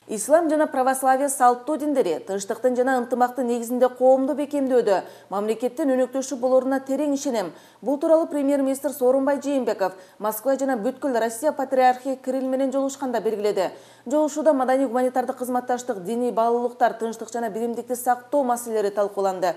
Ислам жана православие салттуу диндери тынчтыктын жана ынтымактын негизинде коомду бекемдөөдө мамлекеттин өнөктөшү болоруна терең ишенем. Бул тууралуу премьер-министр Сооронбай Жээнбеков Москва жана бүткүл Россия патриархи Кирилл менен жолугушканда белгиледи. Жолугушууда маданий гуманитардык кызматташтык, диний баалуулуктар, тынчтык жана биримдикти сактоо маселелери талкууланды.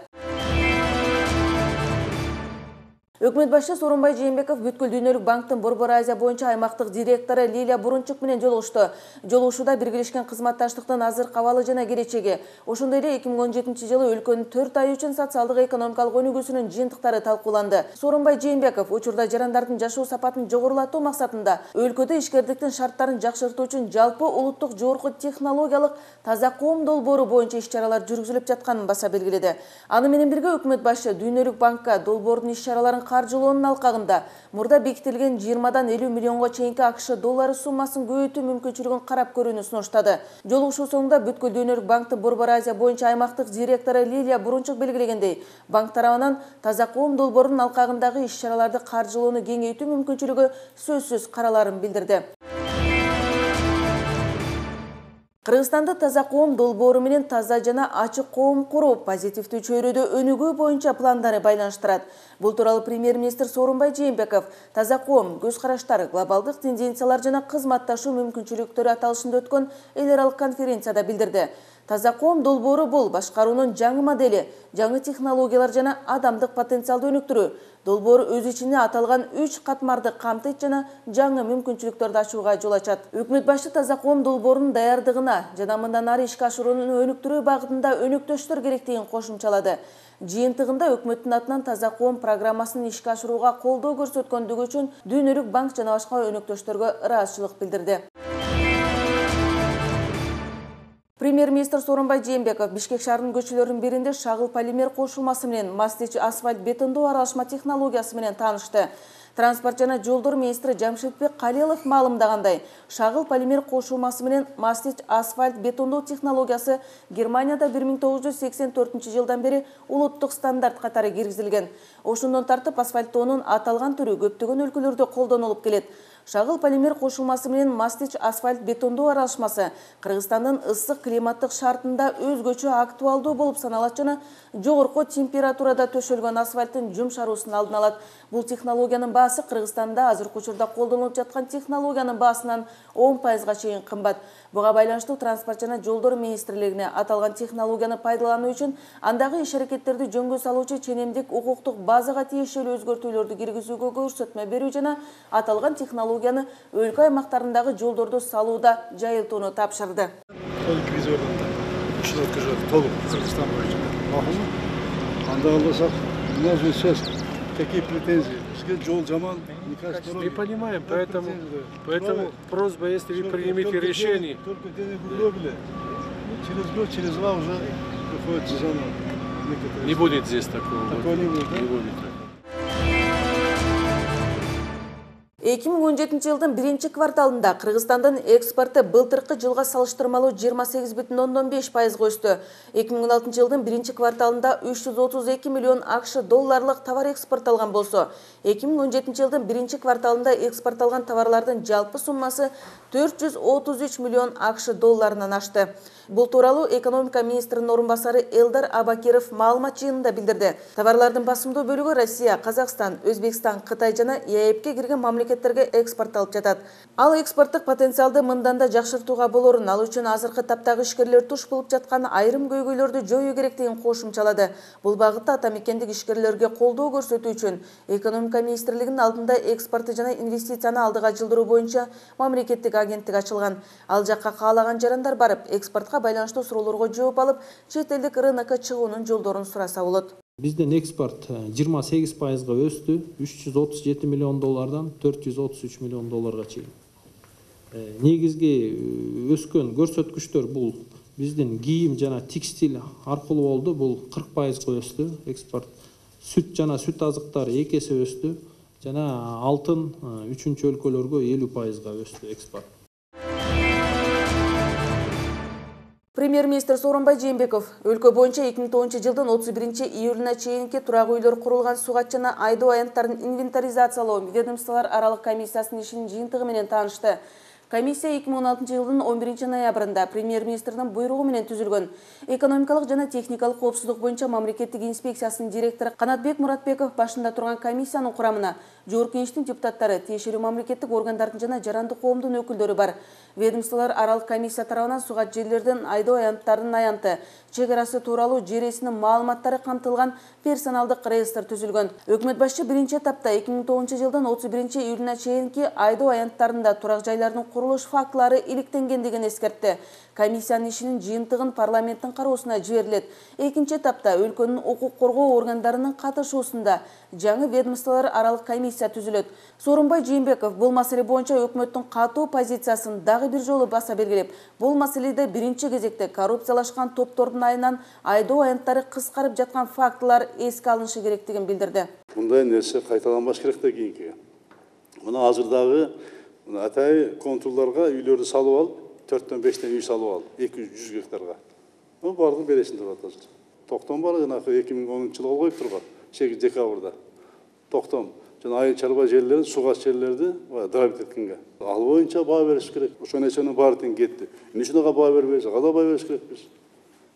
Өкмөт башчы Сооронбай Жээнбеков бүткүл дүйнөлүк банктын Борбор Азия боюнча аймактык директору Лилия Бурунчук менен жолугушту. Жолугушууда биргелешкен кызматташтыктын азыркы абалы жана келечеги, ошондой эле 2017-жылы өлкөнүн 4 ай үчүн социалдык экономикалык өнүгүүсүнүн жыйынтыктары талкууланды. Сооронбай Жээнбеков учурда жарандардын жашоо сапатын жогорулатуу максатында өлкөдө ишкердиктин шарттарын жакшыртуу үчүн жалпы улуттук жогорку технологиялык таза коом долбоору боюнча иш-чаралар жүргүзүлүп жатканын баса белгиледи. Аны менен бирге өкмөт башчы дүйнөлүк банкка долбоордун иш-чараларын каржылоонун алкагында мурда бекитилген 20-дан 50 миллионго чейинки АКШ доллары суммасын көбөйтүү мүмкүнчүлүгүн карап көрүүнү сунуштады. Жолугушуу соңунда бүткүл дүйнөлүк банктын Борбор Азия боюнча аймактык директору Лилия Бурунчук белгилегендей, банк тарабынан таза коом долбоорунун алкагындагы иш-чараларды каржылоону кеңейтүү мүмкүнчүлүгү сөзсүз караларын билдирди. Кыргызстанда таза коом долбоору менен таза жана ачык коом куруу позитивдүү чөйрөдө өнүгүү боюнча пландары байланыштырат. Бул тууралуу премьер-министр Сооронбай Жээнбеков таза коом, көз караштар, глобалдык тенденциялар жана кызматташуу мүмкүнчүлүктөрү аталышында өткөн эл аралык конференцияда билдирди. Таза коом долбоору бул башкаруунун жаңы модели, жаңы технологиялар жана адамдык потенциалды өнүктүрүү. Долбоор өз ичине аталган 3 катмарды камтыйт жана жаңы мүмкүнчүлүктөрдү ачууга жол ачат. Өкмөт башы таза коом долбоорунун даярдыгына жана мындан ары ишке ашырууну өнүктүрүү багытында өнөктөштөр керектигин кошумчалады. Жыйынтыгында өкмөттүн атынан таза коом программасын ишке ашырууга колдоо көрсөткөндүгү үчүн дүйнөлүк банк жана башка өнөктөштөргө ыраазычылык билдирди. Премьер-министр Сооронбай Жээнбеков Бишкек шаарынын көчөлөрүнүн биринде шагыл полимер кошулмасы менен мастич асфальт бетондоо аралашма технологиясы менен таанышты. Транспорт жана жолдор министри Жамшитбек Калилов маалымдагандай, шагыл полимер кошулмасы менен мастич асфальт бетондоо технологиясы Германияда 1984-жылдан бери улуттук стандарт катары киргизилген. Ошондон тартып асфальттоонун аталган түрү көптөгөн өлкөлөрдө колдонулуп келет. Шагыл полимер кошулмасы менен мастич асфальт бетондоо аралашмасы Кыргызстандын ысык климаттык шартында өзгөчө актуалдуу болуп саналат жана жогорку температурада төшөлгөн асфальттын жумшаруусун алдын алат. Бул технологиянын баасы Кыргызстанда азыркы учурда колдонулуп жаткан технологиянын баасынан 10%га чейин кымбат. Буга байланыштуу транспорт жана жолдор министрлигине аталган технологияны пайдалануу үчүн андагы иш-аракеттерди жөнгө салуучу ченемдик укуктук базага тиешелүү өзгөртүүлөрдү киргизүүгө көрсөтмө берүү жана аталган технологияны өлкө аймактарындагы жолдорду салууда жайылтууну тапшырды. Какие претензии? Жол жаман, мы понимаем, поэтому просьба, если вы примете решение. Только денег угробили, через год, через два уже приходится заново. Не будет здесь такого. Такого не будет, да? Не будет. 2017-жылдын 1-кварталында Кыргызстандын экспорты былтыркы жылга салыштырмалуу 28,5% өстү. 2016-жылдын 1-кварталында 332 миллион АКШ долларлык товар экспортталган болсо, 2017-жылдын 1-кварталында экспортталган товарлардын жалпы суммасы 433 миллион АКШ долларынан ашты. Бул тууралуу экономика министринин орун басары Элдар Абакиров маалымат жыйынында билдирди. Товарлардын басымдуу бөлүгү Россия, Казакстан, Өзбекстан, Кытай жана ЕАЭПке кирген мамлекеттерге экспортталып жатат. Ал экспорттук потенциалды мындан да жакшыртууга болорун, ал үчүн азыркы таптагы ишкерлер туш болуп жаткан айрым көйгөйлөрдү жоюу керектигин кошумчалады. Бул багытта атамекендик ишкерлерге колдоо көрсөтүү үчүн экономика министрлигинин алдында экспорту жана инвестицияны алдыга жылдыруу боюнча мамлекеттик агенттик ачылган. Ал жакка каалаган жарандар барып, экспортко байланыштуу суроолорго жооп алып, чет элдик рынокко чыгуунун жолдорун сураса болот. Биздин экспорт 28%га өстү, 337 миллион доллардан 433 миллион долларга чейин. Негизги өскөн көрсөткүчтөр бул биздин кийим жана текстиль аркылуу болду. Бул 40%га өстү экспорт. Сүт жана сүт азыктары 2 эсе өстү. Жана алтын 3-чү өлкөлөргө 50%га өстү экспорт. Премьер-министр Сооронбай Жээнбеков өлкө боюнча 2010-жылдын 31-июлуна чейинки турак үйлөр курулган сугат жана айдоо аянттарын инвентаризациялоо ведомстволор аралык комиссиясынын ишинин жыйынтыгы менен таанышты. Комиссия 2016 жылдың 11 ноябрында премьер-министрдің буйругу менен түзүлгөн. Экономикалык жана техникалык коопсуздук боюнча мамлекеттик инспекциясынын директору Канатбек Муратбеков башында турган комиссиянын курамына Жогорку Кеңештин депутаттары, тиешелүү мамлекеттик органдардын жана жарандык коомдун өкүлдөрү бар. Ведомстволор аралык комиссия тарабынан сугат жерлердин айдоо аянттарынын аянты, чегарасы тууралуу жер ээсинин маалыматтары камтылган персоналдык реестр түзүлгөн. Өкмөт башчы биринчи этапта 2009 жылдын 31 июлуна чейинки айдоо аянттарында турак жайлардын курулуш фактылары иликтенгендигин эскертти. Комиссиянын ишинин жыйынтыгын парламенттин кароосуна жиберилет. Экинчи этапта өлкөнүн укук коргоо органдарынын катышуусунда жаңы ведомстволор аралык комиссия түзүлөт. Сооронбай Жээнбеков бул маселе боюнча өкмөттүн катуу позициясын дагы бир жолу баса белгилеп, бул маселеде биринчи кезекте коррупциялашкан топтордун айынан айдоо аянттары кыскарып жаткан фактылар эске алынышы керектигин билдирди. Мындай нерсе кайталанбаш керек да кийинки. Мына азырдагы атай контурларга үйлөрдү салып алып, 4-5 үй салып алып, 200 гектарга. Бул бардыгы бересин деп атат. Токтом бар, жанагы 2010 жылы коюп турган, 8 декабрда. Токтом жана айыл чарба жерлерин, сугат жерлерди дробит эткенге. Ал боюнча баа бериш керек. Ошонун эсебинен баары тең кетти. Эмне баа бербейбиз? Када баа бериш керекпиз?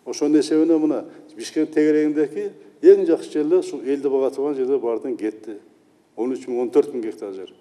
Ошонун эсебинен мына Бишкек тегерегиндеги эң жакшы жерлер ушу элди бага турган жерлер баары тең кетти. 13-14 гектар жер.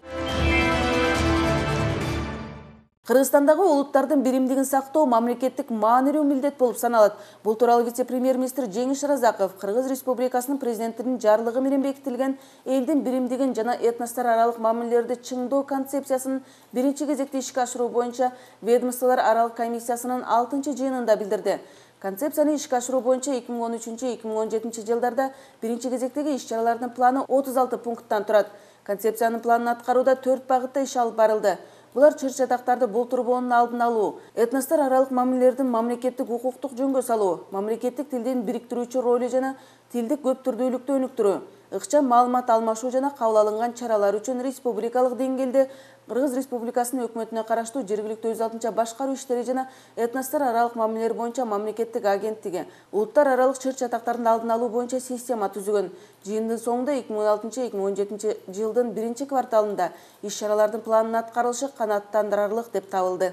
Кыргызстандагы улуттардын биримдигин сактоо мамлекеттик маанилүү милдет болуп саналат. Бул тууралуу вице-премьер-министр Жеңиш Разаков Кыргыз Республикасынын президентинин жарлыгы менен бекитилген элдин биримдигин жана этностор аралык мамилелерди чыңдоо концепциясын биринчи кезекте ишке ашыруу боюнча ведомстволор аралык комиссиясынын 6-жыйынында билдирди. Концепцияны ишке ашыруу боюнча 2013-2017 жылдарда биринчи кезектеги иш-чаралардын планы 36 пункттан турат. Концепциянын планын аткарууда 4 багытта иш алып барылды. Булар чыр-чатактарды болтурбоонун алдын алуу, этностор аралык мамилелердин мамлекеттик укуктук жөнгө салуу, мамлекеттик тилдин бириктирүүчү ролу жана тилдик көптүрдүүлүктү өнүктүрүү, ыкчам маалымат алмашуу жана кабыл алынган чаралар үчүн республикалык деңгээлде Кыргыз Республикасынын өкмөтүнө караштуу жергиликтүү өз алдынча башкаруу иштери жана этностор аралык мамилелер боюнча мамлекеттик агенттиги улуттар аралык чыр-чатактардын алдын алуу боюнча система түзүгөн. Жыйындын соңунда 2016-2017 жылдын биринчи кварталында иш-чаралардын планынын аткарылышы канааттандырарлык деп табылды.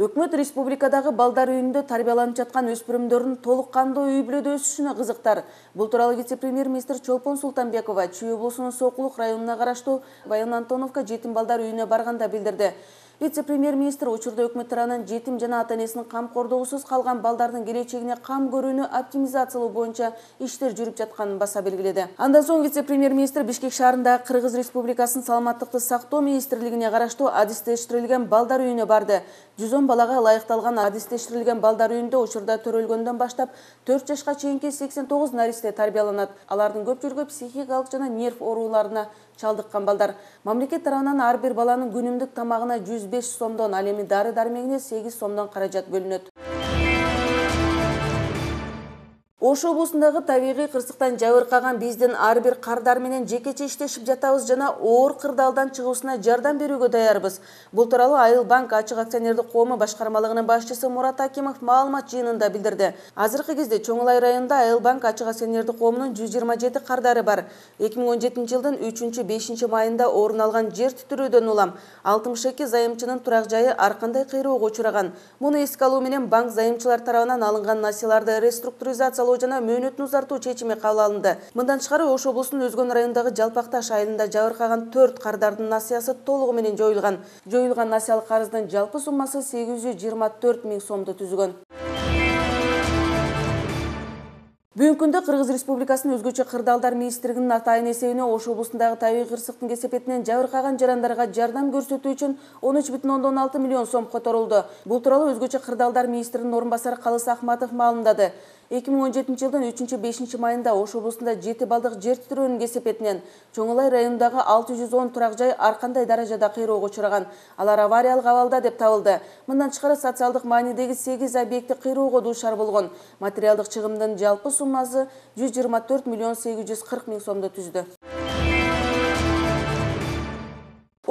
Өкмөт республикадагы балдар үйүндө тарбияланып жаткан өспүрүмдөрдүн толук кандуу үй бүлөдө өсүшүнө кызыктар. Бул тууралуу вице-премьер-министр Чолпон Султанбекова Чүй облусунун Сокулук районуна караштуу Баян Антоновка жетим балдар үйүнө барганда билдирди. Вице-премьер-министр учурда өкмөт тарабынан жетим жана ата-энесинин камкордугусуз калган балдардын келечегине кам көрүүнү оптимизациялоо боюнча иштер жүрүп жатканын баса белгиледи. Андан соң вице-премьер-министр Бишкек шаарындагы Кыргыз Республикасынын саламаттыкты сактоо министрлигине караштуу адистештирилген балдар үйүнө барды. 110 балага ылайыкталган адистештирилген балдар үйүндө учурда төрөлгөндөн баштап 4 жашка чейинки 89 наристе тарбияланат. Алардын көпчүлүгү психикалык жана нерв ооруларына чалдыккан балдар. Мамлекет тарабынан ар бир баланын күнүмдүк тамагына 105 сомдон, ал эми дары-дармегине 8 сомдон каражат бөлүнөт. Ош облусундагы табигый кырсыктан жабыркаган биздин ар бир кардар менен жекече иштешип жатабыз жана оор кырдаалдан чыгуусуна жардам берүүгө даярбыз. Бул тууралуу Айыл банк ачык акционердик коому башкармалыгынын башчысы Мурат Акимов маалымат жыйынында билдирди. Азыркы кезде Чоңулай районунда Айыл банк ачык акционердик коомунун 127 кардары бар. 2017 жылдын 3-5 майында орун алган жер титирөөдөн улам 62 зайымчынын турак жайы ар кандай кыйроого учураган. Муну эске алуу менен банк зайымчылар тарабынан алынган насыяларды реструктуризациялоо жана мөөнөтүн узартуу чечими кабыл алынды. Мындан тышкары Ош облусунун Өзгөн районундагы Жалпакташ айылында жабыркаган 4 кардардын насыясы толугу менен жоюлган. Жоюлган насыялык карыздын жалпы суммасы 824 000 сомду түзгөн. Бүгүнкү күндө Кыргыз Республикасынын өзгөчө кырдаалдар министрлигинин атайын эсебине Ош облусундагы табигый кырсыктын кесепетинен жабыркаган жарандарга жардам көрсөтүү үчүн 13,6 миллион сом которулду. Бул тууралуу өзгөчө кырдаалдар министринин орун басары Калыс Ахматов маалымдады. 2017 жылдын 3-5 майында Ош облусунда 7 балдык жер титирөөнүн кесепетинен Чоңулай районундагы 610 турак жай ар кандай даражада кыйроого учураган. Алар авариялык абалда деп табылды. Мындан тышкары социалдык маанидеги 8 объекти кыйроого дуушар болгон. Материалдык чыгымдын жалпы суммасы 124 840 000 сомду түздү.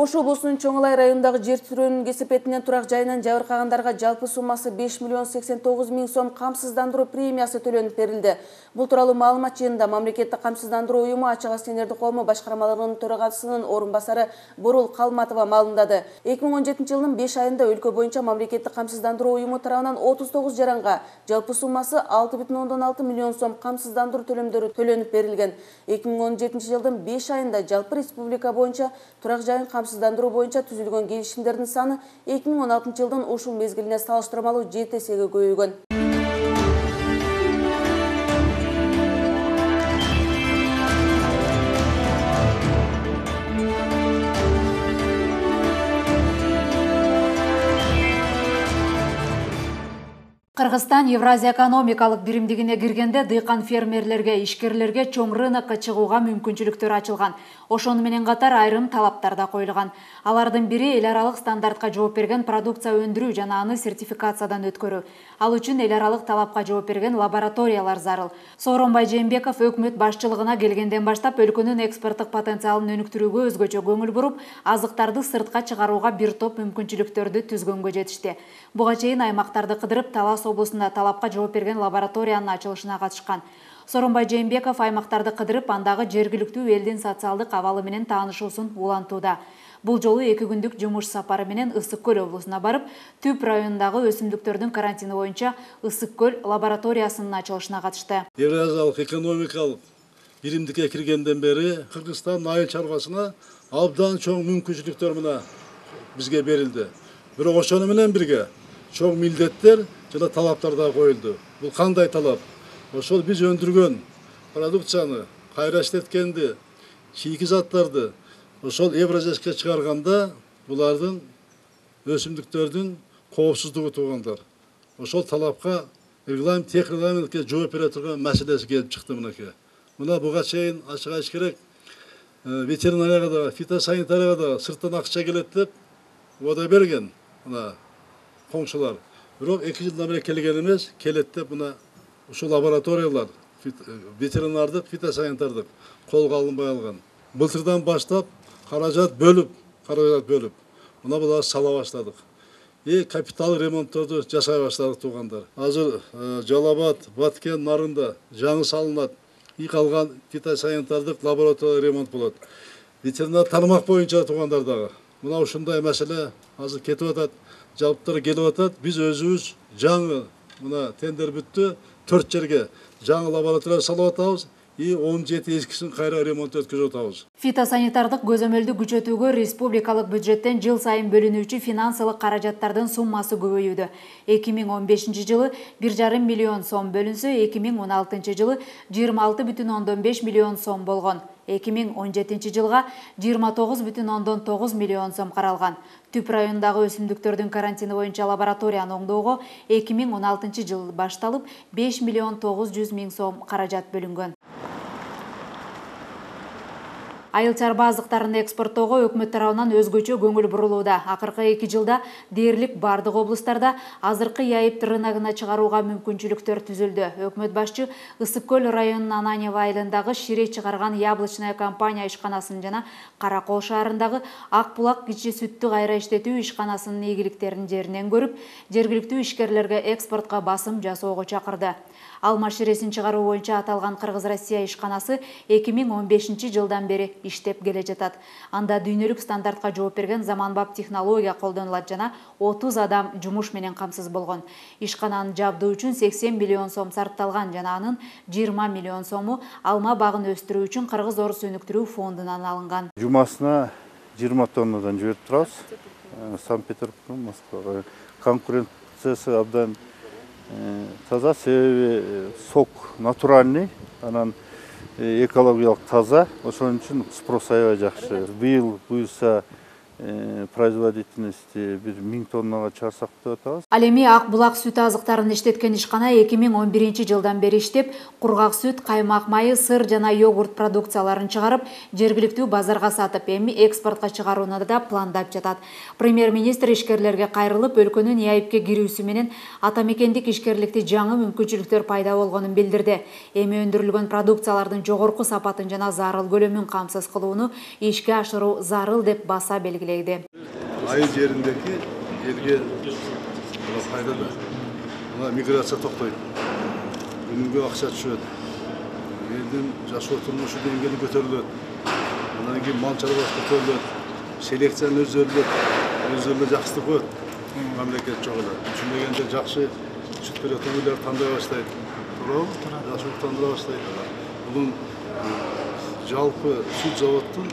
Ош облусунун Чоңалай районундагы жер тирөөнүн кесепетинен турак жайынан жабыркагандарга жалпы суммасы 5 миллион 89 миң сом камсыздандыруу премиясы төлөнүп берилди. Бул тууралуу маалымат жыйынында Мамлекеттик камсыздандыруу уюму Ачык Аскерлерди коому башкармаларынын төрагасынын орун басары Бурул Калматова маалымдады. 2017 жылдын 5 айында өлкө боюнча Мамлекеттик камсыздандыруу уюму тарабынан 39 жаранга жалпы суммасы 6,6 миллион сом камсыздандыруу төлөмдөрү төлөнүп берилген. 2017 жылдын 5 айында жалпы республика боюнча турак жайын камсыздандыруу боюнча түзүлгөн келишимдердин саны 2016 жылдын ушул мезгилине салыштырмалуу 7 эсеге көбөйгөн. Кыргызстан Евразия экономикалык биримдигине киргенде дыйкан фермерлерге, ишкерлерге чоң рынокко чыгууга мүмкүнчүлүктөр ачылган. Ошону менен катар айрым талаптар да коюлган. Алардын бири эл аралык стандартка жооп берген продукция өндүрүү жана аны сертификациядан өткөрүү. Ал үчүн эл аралык талапка жооп берген лабораториялар зарыл. Сооронбай Жээнбеков өкмөт башчылыгына келгенден баштап өлкөнүн экспорттук потенциалын өнүктүрүүгө өзгөчө көңүл буруп, азыктарды сыртка чыгарууга бир топ мүмкүнчүлүктөрдү түзгөнгө жетишти. Буга чейин аймактарды кыдырып Талас облусунда талапка жооп берген лабораториянын ачылышына катышкан. Сооронбай Жээнбеков аймактарды кыдырып, андагы жергиликтүү элдин социалдык абалы менен таанышуусун улантууда. Бул жолу 2 күндүк жумуш сапары менен Ысык Көл облусуна барып, Түп районундагы өсүмдүктөрдүн карантини боюнча Ысык Көл лабораториясынын ачылышына катышты. Евразиялык экономикалык биримдикке киргенден бери Кыргызстан айыл чарбасына абдан чоң мүмкүнчүлүктөр мына бизге берилди. Бирок ошону менен бирге чоң милдеттер жана талаптар да коюлду. Бул кандай талап? Ошол биз өндүргөн продукцияны, кайра иштеткенди, чийки заттарды ошол Евразияга чыгарганда булардын өсүмдүктөрдүн коопсуздугу туугандар. Ошол талапка регламентке жооп бере турган маселеси келип чыкты мынакей. Мына буга чейин ачык керек ветеринарияга да, фитосанитарияга да сырттан акча келет деп уада берген мына коңшулар. Бирок 2 жылдан бери келген эмес, келет деп мына ушул лабораториялар ветеринардык, фитосанитардык колго алынбай алган. Былтырдан баштап каражат бөлүп, мына буларды сала баштадык. Капитал ремонтторду жасай баштадык туугандар. Азыр Жалал Абад, Баткен нарында жаңы салынат. Калган фитосанитардык лаборатория ремонт болот. Ветеринар тармак боюнча туугандар дагы. Мына ушундай маселе азыр кетип атат, жабыптар келип атат. Биз өзүбүз жаңы мына тендер бүттү, 4 жерге жаңы лаборатория салып атабыз. 17 эскисин кайра ремонт өткөзүп атабыз. Фитосанитардык көзөмөлдү күчөтүүгө республикалык бюджеттен жыл сайын бөлүнүүчү финансылык каражаттардын суммасы көбөйүүдө. 2015 жылы 1,5 миллион сом бөлүнсө, 2016 жылы 26,5 миллион сом болгон. 2017 жылга 29,9 миллион сом каралган. Түп районундагы өсүмдүктөрдүн карантини боюнча лабораторияны оңдоого 2016 жыл башталып 5 миллион 900 миң сом каражат бөлүнгөн. Айыл чарба азыктарын экспорттоого өкмөт тарабынан өзгөчө көңүл бурулууда. Акыркы 2 жылда дээрлик бардык облустарда азыркы яйып рыногуна чыгарууга мүмкүнчүлүктөр түзүлдү. Өкмөт башчы Ысык Көл районунун Ананьево айылындагы Шире чыгарган Яблочная компания ишканасын жана Каракол шаарындагы Ак булак кичи сүттү кайра иштетүү ишканасынын ийгиликтерин жеринен көрүп, жергиликтүү ишкерлерге экспортко басым жасоого чакырды. Алма ширесин чыгаруу боюнча аталган Кыргыз-Россия ишканасы 2015 жылдан бери иштеп келе жатат. Анда дүйнөлүк стандартка жооп берген заманбап технология колдонулат жана 30 адам жумуш менен камсыз болгон. Ишкананы жабдуу үчүн 80 миллион сом сарпталган жана анын 20 миллион сому алма багын өстүрүү үчүн Кыргыз-Орус өнүктүрүү фондунан алынган. Жумасына 20 тоннадан жиберип турабыз. Санкт-Петербург, Москвага. Конкуренциясы абдан таза, себеби сок натуральный, анан экологиялык таза, ошон үчүн спрос аябай жакшы. Быйыл буюрса производительности 1000 тоннага чыгарсак деп атабыз. Ал эми Ак булак сүт азыктарын иштеткен ишкана 2011 жылдан бери иштеп, кургак сүт, каймак майы, сыр жана йогурт продукцияларын чыгарып, жергиликтүү базарга сатып, эми экспортко чыгарууну да пландап жатат. Премьер-министр ишкерлерге кайрылып, өлкөнүн яйыпке кирүүсү менен ата мекендик ишкерликти жаңы мүмкүнчүлүктөр пайда болгонун билдирди. Эми өндүрүлгөн продукциялардын жогорку сапатын жана зарыл көлөмүн камсыз кылууну ишке ашыруу зарыл деп баса белгиледи. белгилейди. Айыл жеріндегі елге пайда да. Мына миграция тоқтайды. Күнге ақша түседі. Елдің жашоо турмушу деңгейі көтеріледі. Анан кейін мал чаруашылығы көтеріледі. Селекцияны өздеріне жақсылық өт. Мемлекет жоғында. Düşünmегенде жақсы сүт беретін үйлер таңдай бастайды. Жақсы таңдыра бастайды. Бұның жалпы сүт заводтың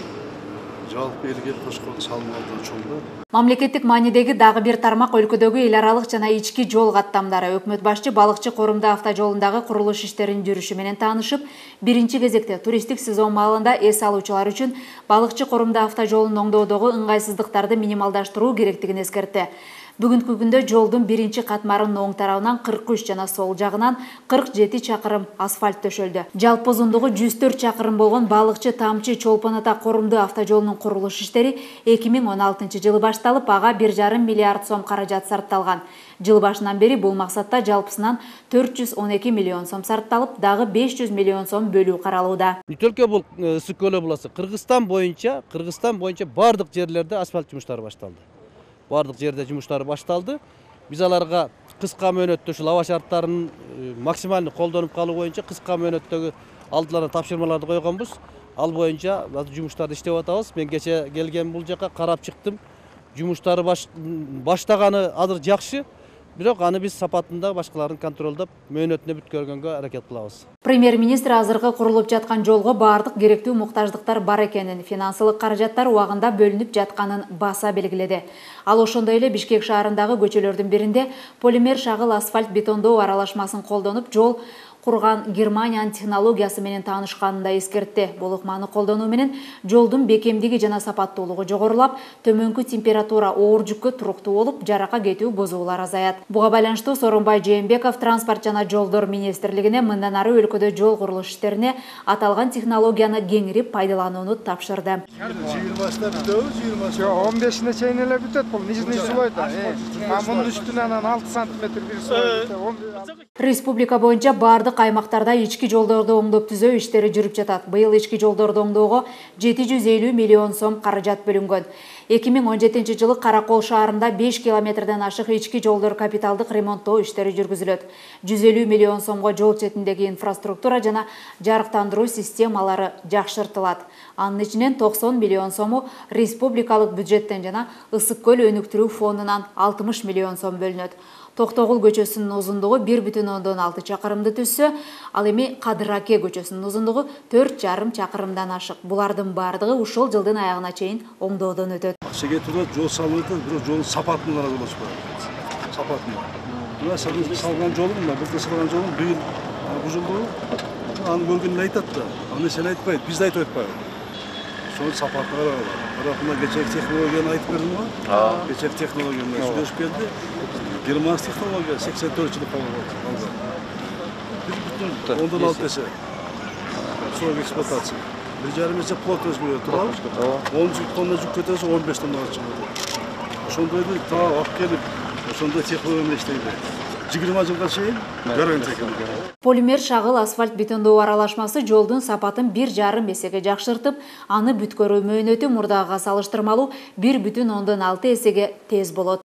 жалпы элге кошкон салымдардан чоңда. Мамлекеттик маанидеги дагы бир тармак өлкөдөгү эл аралык жана ички жол каттамдары. Өкмөт башчы балыкчы корумда автожолундагы курулуш иштеринин жүрүшү менен таанышып, биринчи кезекте туристтик сезон маалында эс алуучулар үчүн балыкчы корумда автожолун оңдоодогу ыңгайсыздыктарды минималдаштыруу керектигин эскертти. Бүгүнкү күндө жолдун биринчи катмарынын оң тарабынан 43 жана сол жагынан 47 чакырым асфальт төшөлдү. Жалпы узундугу 104 чакырым болгон балыкчы тамчы чолпон ата корумду автожолунун курулуш иштери 2016 жылы башталып, ага 1,5 миллиард сом каражат сарпталган. Жыл башынан бери бул максатта жалпысынан 412 миллион сом сарпталып, дагы 500 миллион сом бөлүү каралууда. Өлкө бул ысык көлү буласы Кыргызстан боюнча бардык жерлерде асфальт жумуштары башталды. Бардык жерде жумуштары башталды. Биз аларга кыска мөөнөттө ушул аба шарттарын максималдуу колдонуп калуу боюнча кыска мөөнөттөгү алдыларына тапшырмаларды койгонбуз. Ал боюнча жумуштарды иштеп атабыз. Мен кече келген бул жака карап чыктым. Жумуштары баштаганы азыр жакшы. Бирок аны биз сапатында башкаларын контролдоп, мөөнөтүнө бүткөргөнгө аракет кылабыз. Премьер-министр азыркы курулуп жаткан жолго бардык керектүү муктаждыктар бар экенин, финансылык каражаттар убагында бөлүнүп жатканын баса белгиледи. Ал ошондой эле Бишкек шаарындагы көчөлөрдүн биринде полимер шагыл асфальт бетондоо аралашмасын колдонуп, жол курган Германиянын технологиясы менен таанышканын да эскертти. Бул ыкманы колдонуу менен жолдун бекемдиги жана сапаттуулугу жогорулап, төмөнкү температура оор жүккө туруктуу болуп, жарака кетүү бозуулар азаят. Буга байланыштуу Сооронбай Жээнбеков транспорт жана жолдор министрлигине мындан ары өлкөдө жол курулуш иштерине аталган технологияны кеңири пайдаланууну тапшырды. 15-ine чейин эле бүтөт, бул нижний слой да. Мунун үстүнөн 6 сантиметр бир слой. Республика боюнча бардык аймактарда ички жолдорду оңдоп түзөө иштери жүрүп жатат. Быйыл ички жолдорду оңдоого 750 миллион сом каражат бөлүнгөн. 2017 жылы Каракол шаарында 5 километрден ашык ички жолдор капиталдык ремонттоо иштери жүргүзүлөт. 150 миллион сомго жол четиндеги инфраструктура жана жарыктандыруу системалары жакшыртылат. Анын ичинен 90 миллион сому республикалык бюджеттен жана Ысык көл өнүктүрүү фондунан 60 миллион сом бөлүнөт. Токтогул көчөсүнүн узундугу 1,6 чакырымды түссө, ал эми Кадыр Аке көчөсүнүн узундугу 4,5 чакырымдан ашык. Булардын бардыгы ушул жылдын аягына чейин оңдоодон өтөт. Акча турат жол салынды, бирок жол сапатын каралып сапатын. Мына салган жолун, бул салган жолун быйыл бузулду. Аны көргөнүн айтат да. Аны сен айтпайт, биз да айтып атпайбыз. Ошол сапатын каралып. Бирок мына кечеги технологияны айтып бердим го. Кечеги технологияны сүйлөшүп келди. Герман технология 84 жылы калган. Биз бүтүн 16 эсе срок эксплуатация. 1,5 эсе плот өзгөрүп турабыз. 10 тонна жүк көтөрсө 15 тоннага чыгат. Ошондойду та алып келип, ошондой технология менен иштейди. 20 жылга чейин гарантия экен. Полимер шагыл асфальт бетондоо аралашмасы жолдун сапатын 1,5 эсеге жакшыртып, аны бүткөрүү мөөнөтү мурдагыга салыштырмалуу 1,6 эсеге тез болот.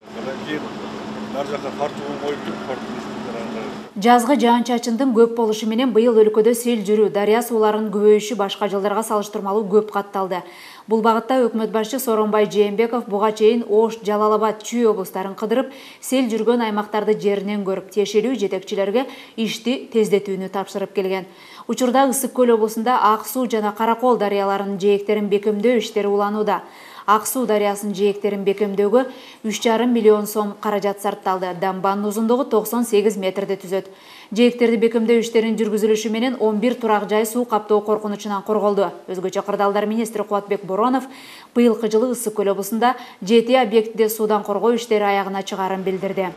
Жазгы жаан-чачындын көп болушу менен быйыл өлкөдө сел жүрүү, дарыя сууларынын көбөйүшү башка жылдарга салыштырмалуу көп катталды. Бул багытта өкмөт башчы Сооронбай Жээнбеков буга чейин Ош, Жалал-Абад, Чүй облустарын кыдырып, сел жүргөн аймактарды жеринен көрүп, тиешелүү жетекчилерге ишти тездетүүнү тапшырып келген. Учурда Ысык көл облусунда Ак суу жана Каракол дарыяларынын жээктерин бекемдөө иштери уланууда. Ак суу дарыясынын жээктерин бекемдөөгө 3,5 миллион сом каражат сарпталды. Дамбанын узундугу 98 метрди түзөт. Жээктерди бекемдөө иштеринин жүргүзүлүшү менен 11 турак жай суу каптоо коркунучунан корголду. Өзгөчө кырдаалдар министри Кубатбек Боронов быйылкы жылы Ысык көл облусунда 7 объектиде суудан коргоо иштери аягына чыгаарын билдирди.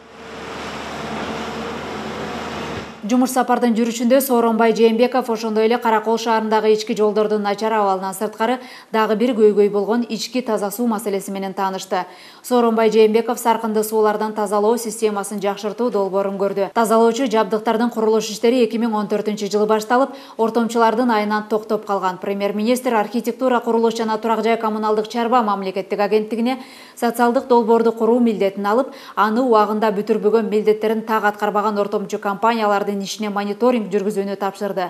Жумуш сапардын жүрүшүндө Сооронбай Жээнбеков ошондой эле Каракол шаарындагы ички жолдордун начар абалынан сырткары дагы бир көйгөй болгон ички таза суу маселеси менен таанышты. Сооронбай Жээнбеков саркынды суулардан тазалоо системасын жакшыртуу долбоорун көрдү. Тазалоочу жабдыктардын курулуш иштери 2014-жылы башталып, ортомчулардын айынан токтоп калган. Премьер-министр архитектура, курулуш жана турак жай коммуналдык чарба мамлекеттик агенттигине социалдык долбоорду куруу милдетин алып, аны убагында бүтүрбөгөн милдеттерин так аткарбаган ортомчу компаниялардын ишине мониторинг жүргүзүүнү тапшырды.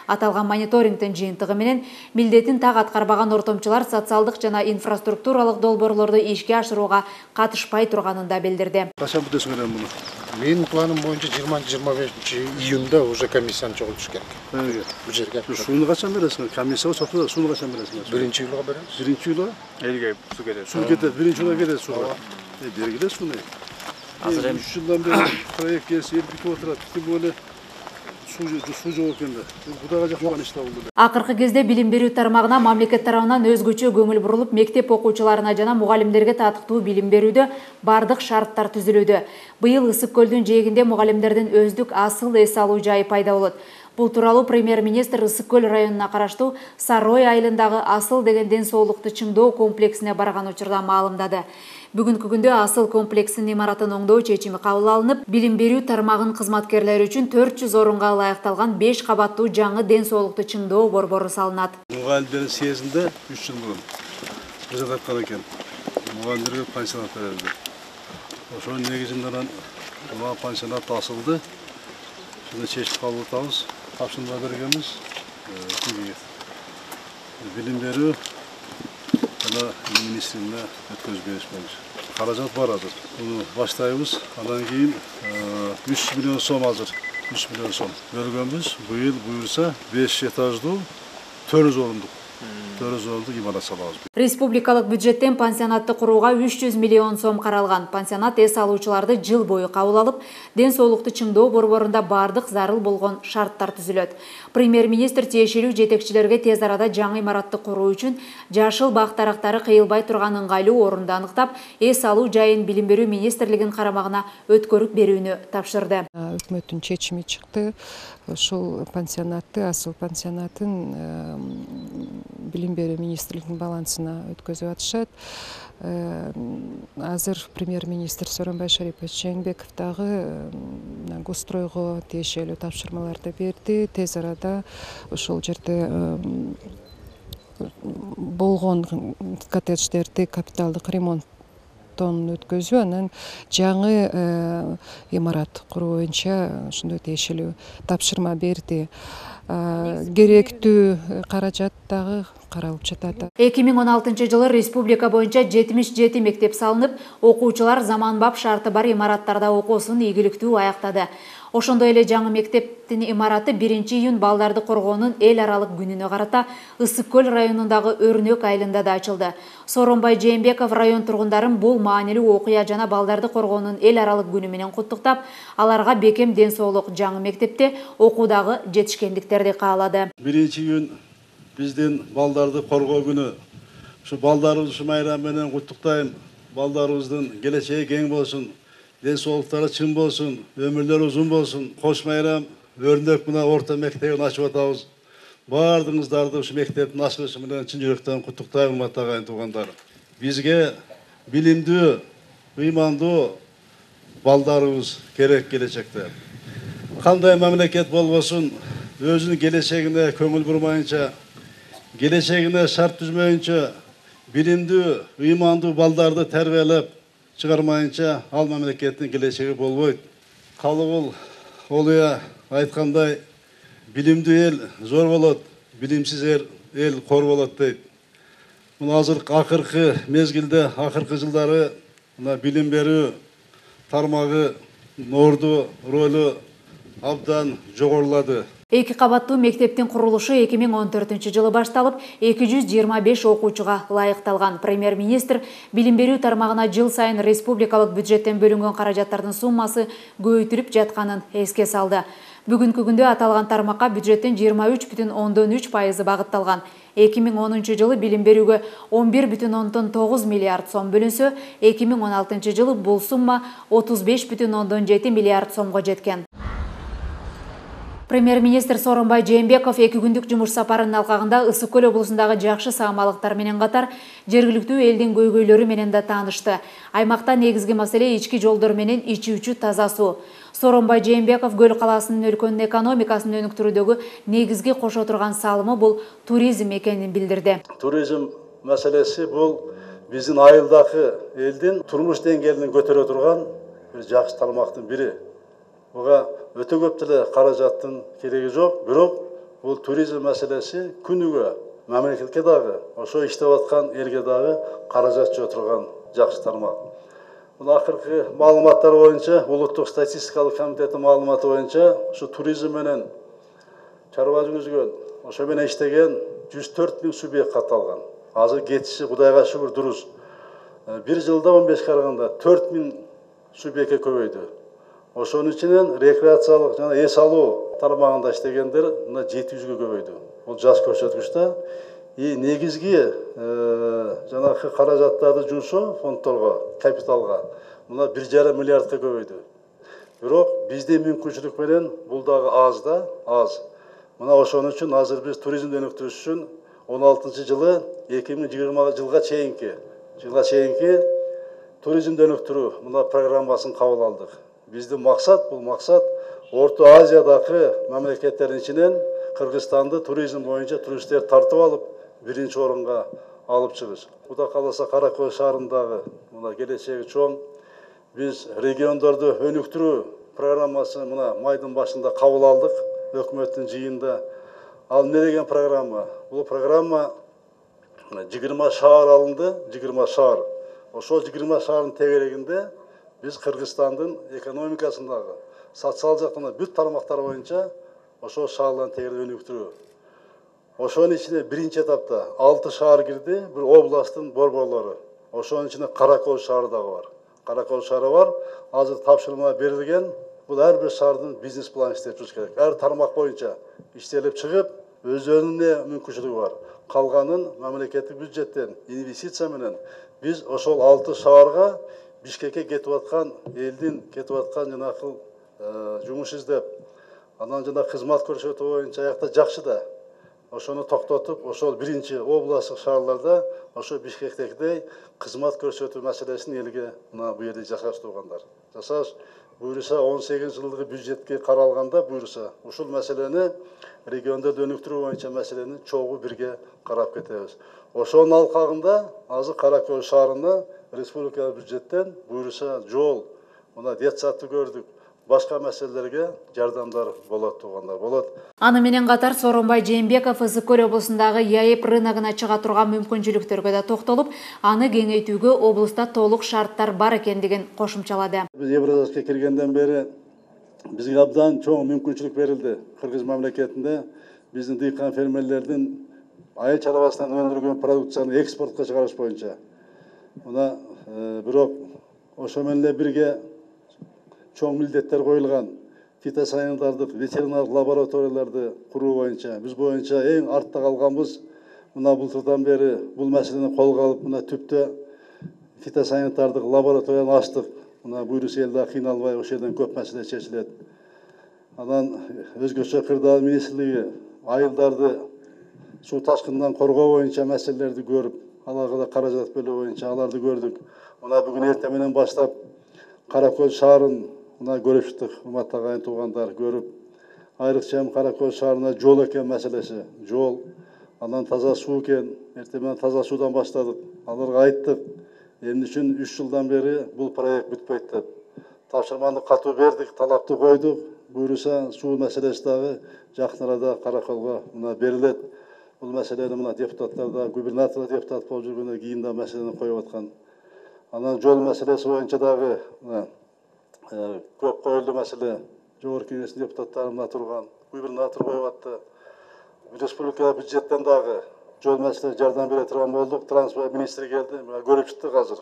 Аталган мониторингдин жыйынтыгы менен милдетин так аткарбаган ортомчулар социалдык жана инфраструктуралык долбоорлорду ишке ашырууга катышпай турганын да билдирди. Качан бүтөсүңөр муну? Менин планым боюнча 20-25 июнда уже комиссияны чогултуш керек. Бул жерге. Сууну качан бересиңер? Комиссия сотуда сууну качан бересиңер? Биринчи июлга беребиз. Биринчи июлга? Элге суу кетет. Суу кетет, биринчи июлга кетет сууга. Бергиле сууну. Азыр 3 жылдан бери проект келип бүтүп отурат. Тим более суу жок экенде. Кудайга жаккан иш табылды. Акыркы кезде билим берүү тармагына мамлекет тарабынан өзгөчө көңүл бурулуп, мектеп окуучуларына жана мугалимдерге татыктуу билим берүүдө бардык шарттар түзүлүүдө. Быйыл Ысык көлдүн жээгинде мугалимдердин өздүк асыл эс алуу жайы пайда болот. Бул тууралуу премьер-министр Ысык көл районуна караштуу Сарой айылындагы Асыл деген ден соолукту чыңдоо комплексине барган учурда маалымдады. Бүгүнкү күндө Асыл комплексинин имаратын оңдоо чечими кабыл алынып, билим берүү тармагынын кызматкерлери үчүн 400 орунга ылайыкталган 5 кабаттуу жаңы ден соолукту чыңдоо борбору салынат. Мугалимдердин съездинде 3 жыл мурун президент айткан экен. Мугалимдерге пансионат берилди. Ошонун негизинде мына пансионат асылды. Шуну чечип кабыл атабыз. Тапшырма бергенбиз. Билим берүү жана министрлигине өткөзүп бериш боюнча. Каражат бар азыр. Буну баштайбыз. Андан кийин 3 миллион сом азыр. 3 миллион сом бөлгөнбүз. Быйыл буюрса 5 этаждуу 400 орундук. 400 орундук имарат салабыз. Республикалык бюджеттен пансионатты курууга 300 миллион сом каралган. Пансионат эс алуучуларды жыл бою кабыл алып, ден соолукту чыңдоо борборунда бардык зарыл болгон шарттар түзүлөт. Премьер-министр тиешелүү жетекчилерге тез арада жаңы имаратты куруу үчүн жашыл бак дарактары кыйылбай турган ыңгайлуу орунду аныктап, эс алуу жайын билим берүү министрлигинин карамагына өткөрүп берүүнү тапшырды. Өкмөттүн чечими чыкты. Ошол пансионатты, Асыл пансионатын билим берүү министрлигинин балансына өткөзүп атышат. Азыр премьер-министр Сооронбай Шарипович Жээнбеков дагы Госстройго тиешелүү тапшырмаларды берди. Тез арада ошол жерде болгон коттедждерди капиталдык ремонттон өткөзүү, анан жаңы имарат куруу боюнча ошондой тиешелүү тапшырма берди. Керектүү каражат дагы каралып жатат. 2016-жылы республика боюнча 77 мектеп салынып, окуучулар заманбап шарты бар имараттарда окуусун ийгиликтүү аяктады. Ошондой эле жаңы мектептин имараты 1-июнь балдарды коргоонун эл аралык күнүнө карата Ысык көл районундагы Өрнөк айылында да ачылды. Сооронбай Жээнбеков район тургундарын бул маанилүү окуя жана балдарды коргоонун эл аралык күнү менен куттуктап, аларга бекем ден соолук жаңы мектепте окуудагы жетишкендиктерди каалады. 1-июнь биздин балдарды коргоо күнү. Ушу балдарыбызды майрам менен куттуктайм. Балдарыбыздын келечеги кең болсун. Ден соолуктары чын болсун, өмүрлөрү узун болсун. Кош майрам Өрнөк мына орто мектебин ачып атабыз. Бардыгыңыздарды ушу мектептин ачылышы менен чын жүрөктөн куттуктайм, урматтуу агайын туугандар. Бизге билимдүү, ыймандуу балдарыбыз керек келечекте. Кандай мамлекет болбосун, өзүнүн келечегине көңүл бурмайынча, келечегине шарт түзмөйүнчө, билимдүү, ыймандуу балдарды тарбиялап чыгармайынча ал мамлекеттин келечеги болбойт. Калыбыл Олуя айткандай, билимдүү эл зор болот, билимсиз эл кор болот дейт. Мына азыр акыркы мезгилде, акыркы жылдары мына билим берүү тармагы орду ролу абдан жогорулады. 2 кабаттуу мектептин курулушу 2014-жылы башталып, 225 окуучуга ылайыкталган. Премьер-министр билим берүү тармагына жыл сайын республикалык бюджеттен бөлүнгөн каражаттардын суммасы көбөйтүлүп жатканын эске салды. Бүгүнкү күндө аталган тармакка бюджеттин 23,3% багытталган. 2010-жылы билим берүүгө 11,9 миллиард сом бөлүнсө, 2016-жылы бул сумма 35,7 миллиард сомго жеткен. Премьер-министр Сооронбай Жээнбеков 2 күндүк жумуш сапарынын алкагында Ысык көл облусундагы жакшы саамалыктар менен катар жергиликтүү элдин көйгөйлөрү менен да таанышты. Аймакта негизги маселе ички жолдор менен ичүүчү таза суу. Сооронбай Жээнбеков көл калаасынын өлкөнүн экономикасын өнүктүрүүдөгү негизги кошо турган салымы бул туризм экенин билдирди. Туризм маселеси бул биздин айылдагы элдин турмуш деңгээлин көтөрө турган бир жакшы тармактын бири. Буга өтө көп деле каражаттын кереги жок, бирок бул туризм маселеси күнүгө мамлекетке дагы, ошо иштеп аткан элге дагы каражат жөө турган жакшы тармак. Мына акыркы маалыматтар боюнча, улуттук статистикалык комитеттин маалыматы боюнча, ушу туризм менен чарба жүргүзгөн, ошо менен иштеген 104 000 субъект катталган. Азыр кетиши Кудайга шүгүр дурус. Бир жылда 15 караганда 4 000 субъектке көбөйдү. Ошонун ичинен рекреациялык жана эс алуу тармагында иштегендер 700-гө көбөйдү. Бул жаш көрсөткүч да. Негизги жанагы каражаттарды жумшоо фондторго, капиталга мына 1,5 миллиардка көбөйдү. Бирок биздин мүмкүнчүлүк менен бул дагы аз да, аз. Мына ошон үчүн азыр биз туризмди өнүктүрүш үчүн 16-жылы 2020 жылга чейинки туризмди өнүктүрүү мына программасын кабыл алдык. Биздин максат, бул максат Орто Азиядагы мамлекеттердин ичинен Кыргызстанды туризм боюнча туристтер тартып алып, биринчи орунга алып чыгыш. Кудай кааласа Кара Көл шаарындагы мына келечеги чоң биз региондорду өнүктүрүү программасын мына майдын башында кабыл алдык өкмөттүн жыйынында. Ал эмне деген программа? Бул программа 20 шаар алынды, 20 шаар. Ошол 20 шаардын тегерегинде биз Кыргызстандын экономикасындагы социал жактан бүт тармактар боюнча ошол шаарлардын тегерегин өнүктүрүү. Ошонун ичине биринчи этапта 6 шаар кирди, бир областтын борборлору. Ошонун ичине Кара Көл шаары дагы бар. Кара Көл шаары бар. Азыр тапшырма берилген. Бул ар бир шаардын бизнес план иштеп чыгыш керек. Ар тармак боюнча иштелип чыгып, өздөрүнүн мүмкүнчүлүгү бар. Калганын мамлекеттик бюджеттен инвестиция менен биз ошол 6 шаарга Бишкекке кетип аткан элдин кетип аткан жанагы жумуш издеп, анан жана кызмат көрсөтүү боюнча аякта жакшы да. Ошону токтотуп, ошол биринчи областтык шаарларда ошо Бишкектегидей кызмат көрсөтүү маселесин элге мына бу жерде жасаш тургандар. Жасаш буюрса 18 жылдыгы бюджетке каралганда буюрса ушул маселени региондорду өнүктүрүү боюнча маселени чогуу бирге карап кетебиз. Ошонун алкагында азыр Кара Көл шаарына республика бюджеттен буюрса жол, мына детсадты көрдүк, башка маселелерге жардамдар болот тургандар болот. Аны менен катар Сооронбай Жээнбеков Ысык көл облусундагы ЯЭП рыногуна чыга турган мүмкүнчүлүктөргө да токтолуп, аны кеңейтүүгө облуста толук шарттар бар экендигин кошумчалады. Биз Евразияга киргенден бери бизге абдан чоң мүмкүнчүлүк берилди. Кыргыз мамлекетинде биздин дыйкан фермерлердин айыл чарбасынан өндүргөн продукцияны экспортко чыгарыш боюнча. Мына бирок ошо менен бирге чоң милдеттер коюлган. Фитосанитардык, ветеринардык лабораторияларды куруу боюнча биз боюнча эң артта калганбыз. Мына былтырдан бери бул маселени колго алып, мына түптө фитосанитардык лабораторияны ачтык. Мына буюрса эл да кыйналбай ошол жерден көп маселе чечилет. Анан өзгөчө кырдаал министрлиги айылдарды суу ташкынынан коргоо боюнча маселелерди көрүп, аларга да каражат бөлүү боюнча аларды көрдүк. Мына бүгүн эртең менен баштап Кара Көл шаарын мына көрүп чыктык, урматтуу агайын туугандар, көрүп. Айрыкча Кара Көл шаарына жол экен маселеси. Жол, анан таза суу экен. Эртең менен таза суудан баштадык. Аларга айттык, эмне үчүн 3 жылдан бери бул проект бүтпөйт деп. Тапшырманы катуу бердик, талапты койдук. Буюрса суу маселеси дагы жакын арада Кара Көлгө мына берилет. Бул маселени мына депутаттар да, губернатор депутат болуп жүргөндөн кийин да маселени коюп аткан. Анан жол маселеси боюнча дагы көп коюлду маселе. Жогорку кеңештин депутаттары мына турган, губернатор коюп атты. Республика бюджеттен дагы жол маселеси жардам бере турган болдук. Транспорт министри келди, көрүп чыктык азыр.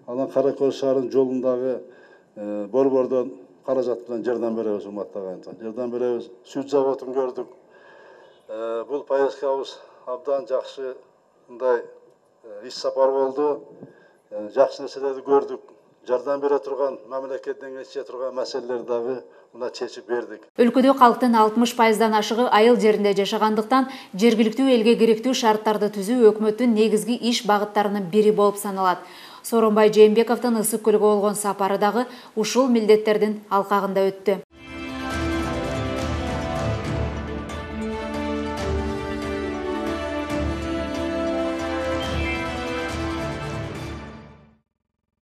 Анан Кара Көл шаарынын жолундагы борбордон каражат менен жардам беребиз, урматтуу агайындар. Жардам беребиз. Сүт заводун көрдүк. Бул поездкабыз абдан жакшы мындай иш сапар болду. Жакшы нерселерди көрдүк. жардам бере турган мамлекеттен кече турган маселелерди дагы мына чечип бердик. Өлкөдө калктын 60%дан ашыгы айыл жеринде жашагандыктан жергиликтүү элге керектүү шарттарды түзүү өкмөттүн негизги иш багыттарынын бири болуп саналат. Сооронбай Жээнбековдун Ысык көлгө болгон сапары дагы ушул милдеттердин алкагында өттү.